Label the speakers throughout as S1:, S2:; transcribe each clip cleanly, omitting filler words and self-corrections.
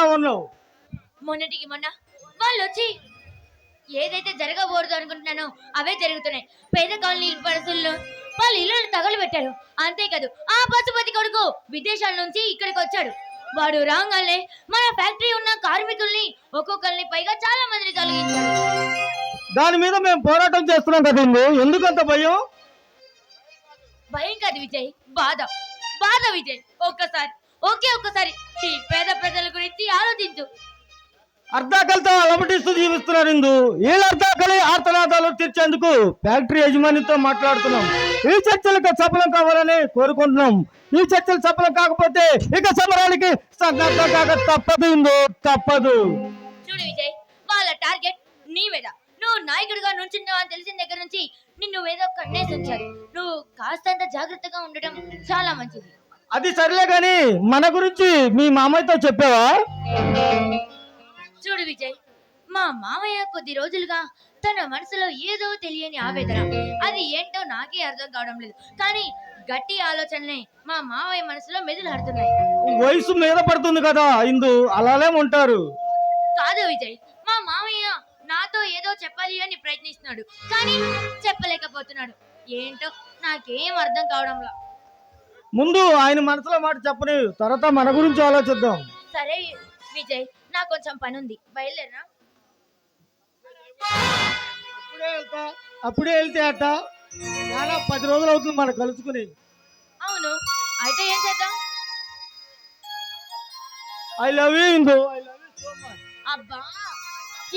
S1: అలా ఉన్నావు?
S2: మొన్నటికి మొన్న వాళ్ళు వచ్చి ఏదైతే జరగకూడదు అనుకుంటున్నానో అవే జరుగుతున్నాయి. పేద కాలనీ పరిస్థితుల్లో వాళ్ళు ఇల్లు తగలు పెట్టారు. అంతేకాదు ఆ పశుపతి కొడుకు విదేశాల నుంచి ఇక్కడికి వచ్చాడు. వాడు రాగానే మన ఫ్యాక్టరీ ఉన్న కార్మికుల్ని ఒక్కొక్కరిని పైగా చాలా మందిని తొలగించాడు.
S1: దాని మీద మేము పోరాటం చేస్తున్నాం కదా, ఎందుకంత భయం?
S2: భయం కాదు విజయ్, బాధ. బాధ విజయ్. ఒక్కసారి ఈ పేద ప్రజల గురించి ఆలోచించు.
S1: అర్ధాకలతో అలమటిస్తూ జీవిస్తున్నారు ఇందు. వీళ్ళ అర్ధాకలి ఆర్తనాదాలు తీర్చేందుకు ఫ్యాక్టరీ యజమానితో మాట్లాడుతున్నాం. ఈ చర్చలకు సఫలం కావాలని కోరుకుంటున్నాం. ఈ చర్చలు సఫలం కాకపోతే ఇక సమరానికి తప్పదు ఇందు, తప్పదు.
S2: చూడు విజయ్, వాళ్ళ టార్గెట్ నీ మీద. నువ్వు నాయకుడిగా నుంచున్నావు అని తెలిసిన దగ్గర నుంచి నిన్ను ఏదో కన్నేసి ఉంచారు. నువ్వు కాస్తంత జాగ్రత్తగా ఉండడం చాలా మంచిది.
S1: అది సర్లే గాని మన గురించి మీ మామయ్యతో చెప్పావా?
S2: చూడు విజయ్, మా మామయ్య కొద్ది రోజులుగా తన మనసులో ఏదో తెలియని ఆవేదన. అది ఏంటో నాకే అర్థం కావడం లేదు. కానీ గట్టి ఆలోచనలే మా మామయ్య మనసులో మెదులాడుతున్నాయి.
S1: వయసు మీద పడుతుంది కదా ఇందు, అలానే ఉంటారు.
S2: కాదు విజయ్, మా మామయ్య నాతో ఏదో చెప్పాలి అని ప్రయత్నిస్తున్నాడు, కానీ చెప్పలేకపోతున్నాడు. ఏంటో నాకేం అర్థం కావడంలా.
S1: ముందు ఆయన మనసులో మాట చెప్పని, తర్వాత మన గురించి ఆలోచిద్దాం.
S2: సరే విజయ్, నాకు కొంచెం పని ఉంది, బయలుదేరా.
S1: అప్పుడే వెళ్తే అట్ట 10 రోజులు అవుతుంది మనం కలుసుకుని.
S2: అవును, అయితే ఏం చేద్దాం?
S1: ఐ లవ్ యూ ఇందు.
S2: అబ్బా,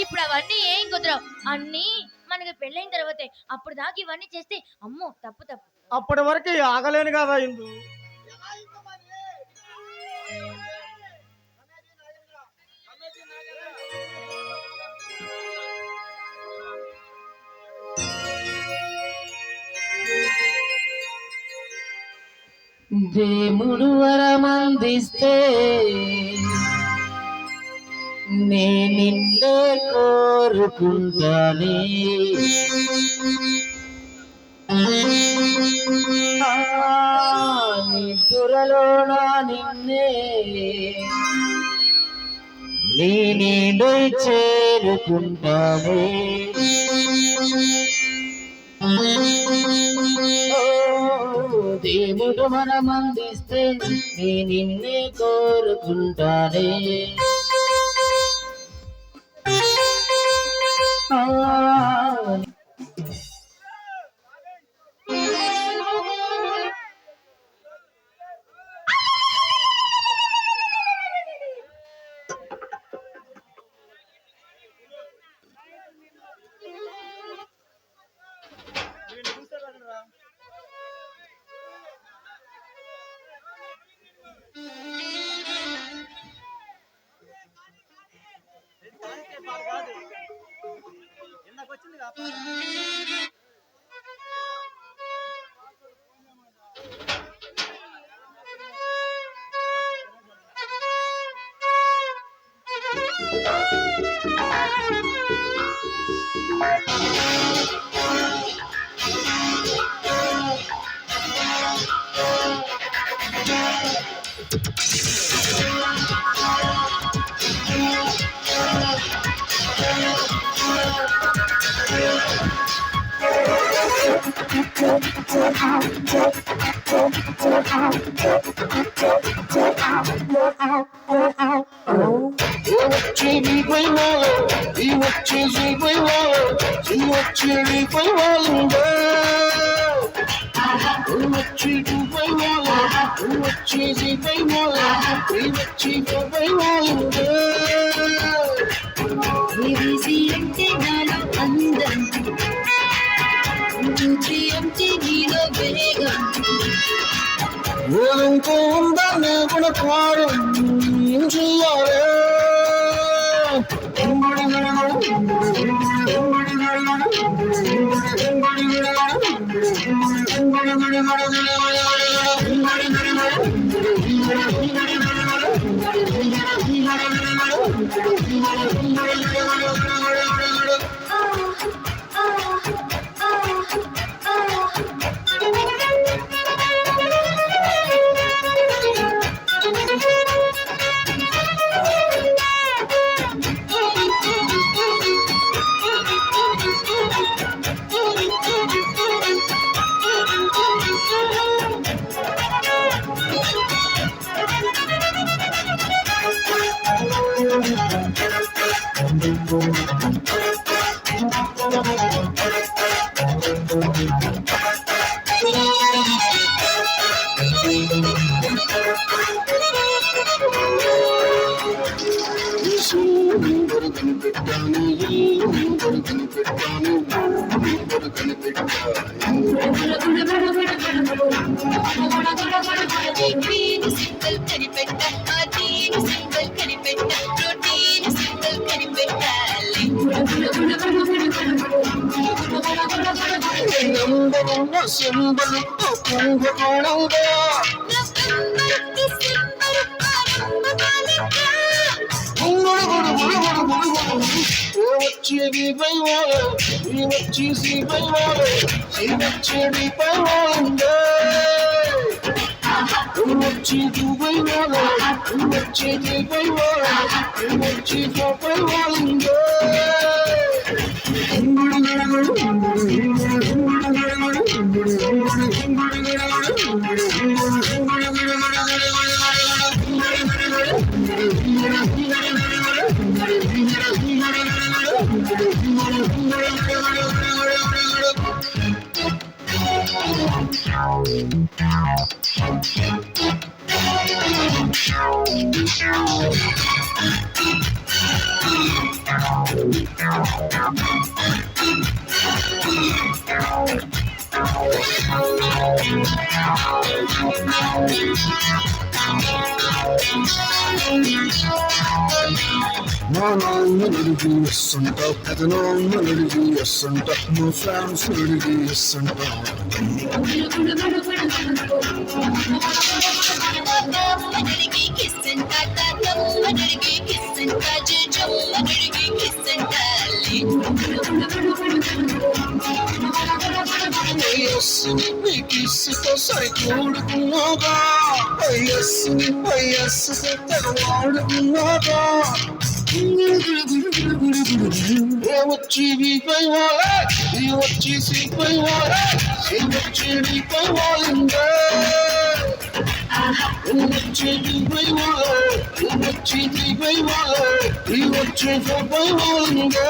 S2: ఇప్పుడు అవన్నీ ఏం కుదరవు. అన్నీ మనకి పెళ్ళైన తర్వాతే. అప్పుడు దాకా ఇవన్నీ చేస్తే అమ్మో తప్పు.
S1: అప్పటి వరకు ఆగలేను కదా ఇందు.
S3: దేవుడు వరమందిస్తే నే నిన్నే కోరుకుంటానే, నిద్రలోన నిన్నే నేను చేరుకుంటానే. దేవుడు వరమందిస్తే నే నిన్నే కోరుకుంటానే.
S4: ప్రోటీన్ సింగిల్ కనిపెట్ట ప్రోటీన్ సింగిల్ కనిపెట్ట ప్రోటీన్ సింగిల్ కనిపెట్టాలి
S5: సింబల్ కుంభకోణంగా
S4: నవంబర్ డిసెంబర్ ఆరంభకాలిక
S5: వచ్చేది పై వాళ్ళు వచ్చేసి పై వాళ్ళు వచ్చేది పై వాళ్ళంగా వచ్చేది పై వాళ్ళు వచ్చేది పై వాళ్ళు వచ్చేది పై వాళ్ళంగా మా నాన్న అడిగి వస్తుంటావు పెదనాన్న అడిగి వస్తుంటావు మా ఫ్యాన్స్ అడిగి వస్తుంటావు
S4: అడిగి కిస్ అంట అడిగి కిస్ అంట అడిగి కిస్ అంటాలి
S5: వయస్సుని కిస్సుతో సరికూడుకున్నాగా వయస్సుతో తెగవాడుకున్నాగా వచ్చి పై వాళ్ళే వచ్చి పై వాళ్ళే వచ్చి పై వాళ్ళంగా వచ్చి పై వాళ్ళే వచ్చి పై వాళ్ళే వచ్చి పై వాళ్ళంగా